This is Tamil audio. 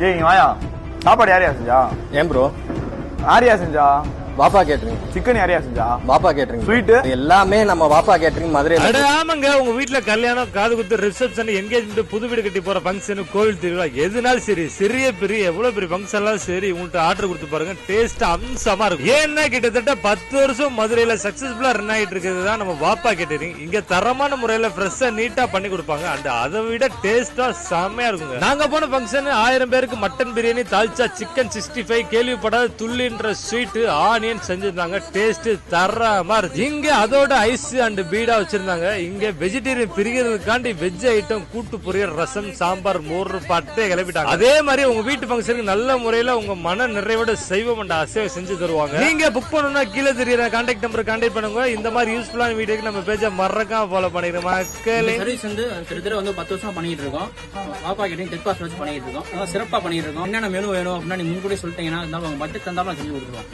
ஏய் இங்க வாயா. சாப்பாடு யாரையா செஞ்சா? ஏன் ப்ரோ? யாரையா செஞ்சா? பாப்பா கேட்டரிங். சிக்கன் யாரையா செஞ்சா? பாப்பா கேட்டரிங். ஸ்வீட் எல்லாமே நம்ம பாப்பா கேட்டரிங் மதுரையில. அட ஆமாங்க, உங்க வீட்ல கல்யாணம், காது குத்து, ரிசப்ஷன், என்கேஜ்மெண்ட், புது வீடு கட்டி போற ஃபங்க்ஷன், கோவில் திருவிழா எதுனாலும் சரி, சிறிய பெரிய எவ்வளவு பெரிய ஃபங்க்ஷன் எல்லாம் சரி, உங்கள்ட்ட ஆர்டர் கொடுத்து பாருங்க. டேஸ்ட் அம்சமா இருக்கும். ஏன்னா கிட்டத்தட்ட 10 வருஷம் மதுரையில சக்சஸ்ஃபுல்லா ரன் ஆயிட்டு இருக்கிறது தான் நம்ம பாப்பா கேட்டரிங். இங்க தரமான முறையில ஃப்ரெஷ்ஷா நீட்டா பண்ணி கொடுப்பாங்க. அண்ட் அதை விட டேஸ்டா செம்மையா இருக்குங்க. நாங்க போன ஃபங்க்ஷன் 1000 பேருக்கு மட்டன் பிரியாணி, தால்ச்சா, சிக்கன் 65, கேள்விப்படாத துள்ளின்ற ஸ்வீட், ஆனியன் செஞ்சிருந்தாங்க. டேஸ்ட் தரமா இருக்கு. இங்க அதோட ஐஸ் அண்ட் பீடா வச்சிருந்தாங்க. இங்க வெஜிடேரியன் பிரிக்கிறதுக்காண்டி வெஜ் ஐட்டம், கூட்டு பொரியல், ரசம், சாம்பார், மோர் பட்டே கிளப்பிட்டாங்க. அதே மாதிரி உங்க வீட்டு ஃபங்க்ஷனுக்கு நல்ல முறையில உங்க மன நிறைவோட செய்வம் அண்ட் அசைவம் செஞ்சு தருவாங்க. நீங்க புக் பண்ணணும்னா கீழே தெரியுற கான்டாக்ட் நம்பர் கான்டாக்ட் பண்ணுங்க. இந்த மாதிரி யூஸ்ஃபுல்லான வீடியோக்கு நம்ம பேஜை மறக்காம ஃபாலோ பண்ணிடுறோம். மக்களே சர்வீஸ் வந்து கிட்டத்தட்ட 10 வருஷமா பண்ணிட்டு இருக்கோம். பாப்பா கேட்டரிங் டெக் பாஸ் வச்சு பண்ணிட்டு இருக்கோம். சிறப்பா பண்ணிட்டு இருக்கோம். என்னென்ன மெனு வேணும் அப்படின்னா நீங்க முன்கூட்டியே சொல்லிட்டீங்கன்னா இருந்தாலும் உங்க பட்ஜெட் தந்தாலும் செஞ்சு கொடுத்துருவோம்.